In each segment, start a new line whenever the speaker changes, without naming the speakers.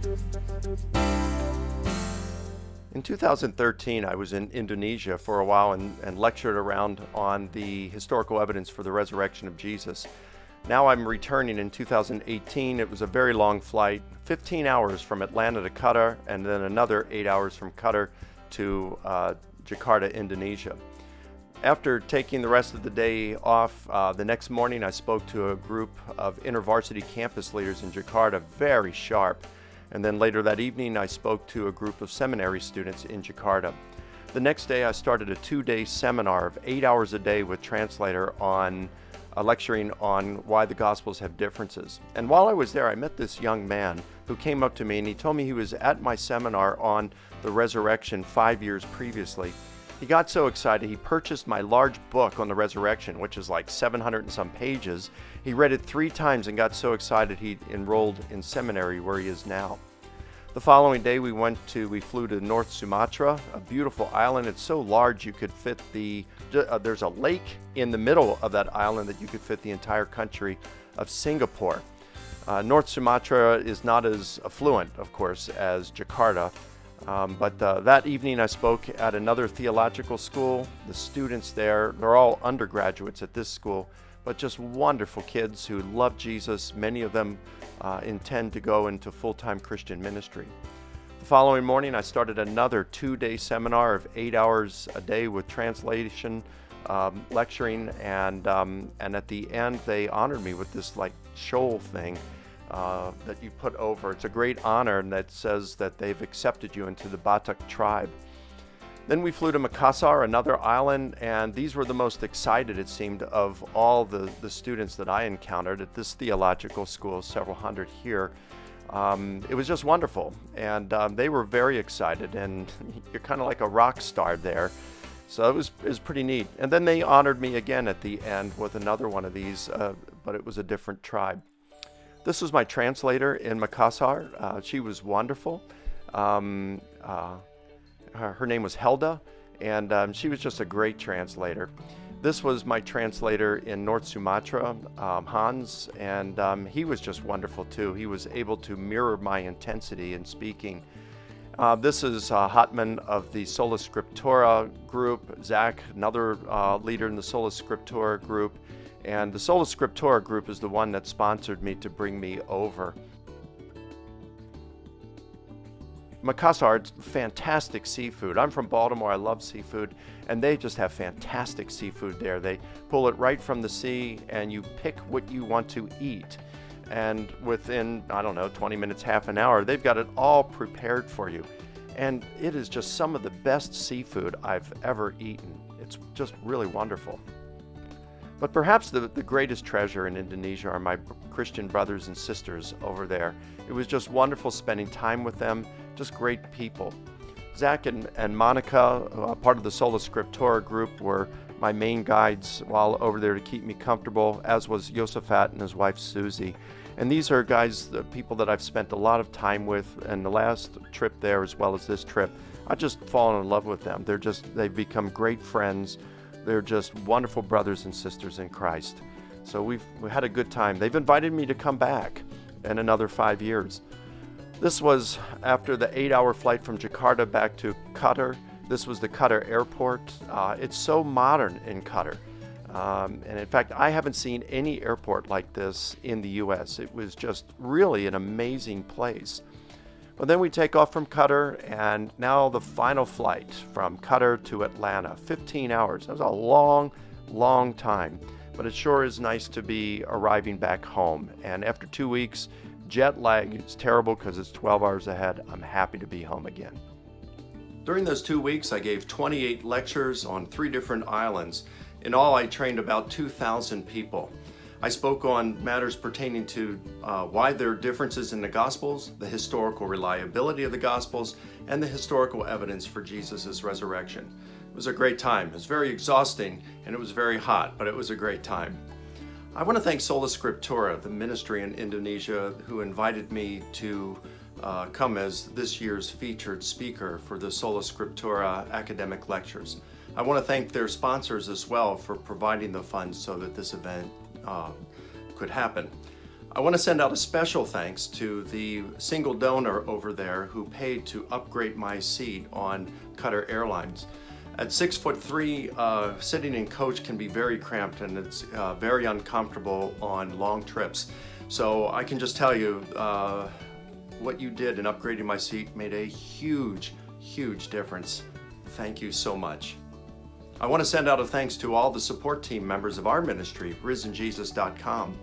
In 2013, I was in Indonesia for a while and lectured around on the historical evidence for the resurrection of Jesus. Now I'm returning in 2018. It was a very long flight, 15 hours from Atlanta to Qatar, and then another 8 hours from Qatar to Jakarta, Indonesia. After taking the rest of the day off, the next morning I spoke to a group of InterVarsity campus leaders in Jakarta, very sharp. And then later that evening I spoke to a group of seminary students in Jakarta. The next day I started a 2-day seminar of 8 hours a day with translator on lecturing on why the Gospels have differences. And while I was there, I met this young man who came up to me and he told me he was at my seminar on the resurrection 5 years previously. He got so excited, he purchased my large book on the resurrection, which is like 700 and some pages. He read it 3 times and got so excited he enrolled in seminary where he is now. The following day we flew to North Sumatra, a beautiful island. It's so large you could fit there's a lake in the middle of that island that you could fit the entire country of Singapore. North Sumatra is not as affluent, of course, as Jakarta. But that evening I spoke at another theological school. The students there, they're all undergraduates at this school, but just wonderful kids who love Jesus. Many of them intend to go into full-time Christian ministry. The following morning I started another 2-day seminar of 8 hours a day with translation, lecturing, and at the end they honored me with this like shoal thing that you put over. It's a great honor, and that says that they've accepted you into the Batak tribe. Then we flew to Makassar, another island, and these were the most excited, it seemed, of all the students that I encountered at this theological school, several hundred here. It was just wonderful, and they were very excited, and you're kind of like a rock star there. So it was pretty neat. And then they honored me again at the end with another one of these, but it was a different tribe. This was my translator in Makassar. She was wonderful. Her name was Helda, and she was just a great translator. This was my translator in North Sumatra, Hans, and he was just wonderful too. He was able to mirror my intensity in speaking. This is Hotman of the Sola Scriptura group, Zach, another leader in the Sola Scriptura group. And the Sola Scriptura group is the one that sponsored me to bring me over. Makassar, it's fantastic seafood. I'm from Baltimore, I love seafood, and they just have fantastic seafood there. They pull it right from the sea, and you pick what you want to eat. And within, I don't know, 20 minutes, half an hour, they've got it all prepared for you. And it is just some of the best seafood I've ever eaten. It's just really wonderful. But perhaps the greatest treasure in Indonesia are my Christian brothers and sisters over there. It was just wonderful spending time with them, just great people. Zach and Monica, part of the Sola Scriptura group, were my main guides while over there to keep me comfortable, as was Josaphat and his wife Susie. And these are guys, the people that I've spent a lot of time with, and the last trip there as well as this trip, I've just fallen in love with them. They've become great friends. They're just wonderful brothers and sisters in Christ. So we had a good time. They've invited me to come back in another 5 years. This was after the 8-hour flight from Jakarta back to Qatar. This was the Qatar airport. It's so modern in Qatar. And in fact, I haven't seen any airport like this in the U.S. It was just really an amazing place. But then we take off from Qatar, and now the final flight from Qatar to Atlanta, 15 hours. That was a long, long time, but it sure is nice to be arriving back home. And after 2 weeks, jet lag, it's terrible because it's 12 hours ahead. I'm happy to be home again. During those 2 weeks, I gave 28 lectures on 3 different islands. In all, I trained about 2,000 people. I spoke on matters pertaining to why there are differences in the Gospels, the historical reliability of the Gospels, and the historical evidence for Jesus' resurrection. It was a great time. It was very exhausting, and it was very hot, but it was a great time. I want to thank Sola Scriptura, the ministry in Indonesia, who invited me to come as this year's featured speaker for the Sola Scriptura academic lectures. I want to thank their sponsors as well for providing the funds so that this event could happen. I want to send out a special thanks to the single donor over there who paid to upgrade my seat on Qatar Airlines. At 6'3", sitting in coach can be very cramped, and it's very uncomfortable on long trips. So I can just tell you, what you did in upgrading my seat made a huge difference. Thank you so much. I want to send out a thanks to all the support team members of our ministry, risenjesus.com.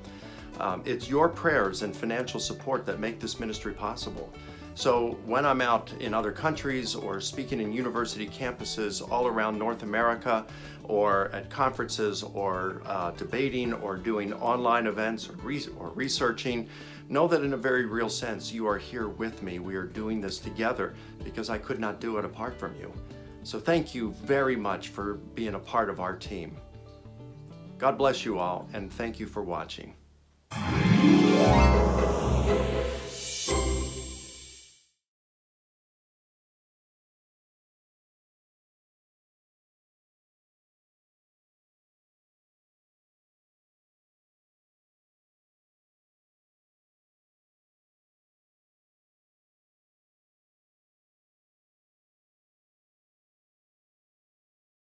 It's your prayers and financial support that make this ministry possible. So when I'm out in other countries or speaking in university campuses all around North America, or at conferences, or debating, or doing online events, or researching, know that in a very real sense you are here with me. We are doing this together because I could not do it apart from you. So thank you very much for being a part of our team. God bless you all, and thank you for watching.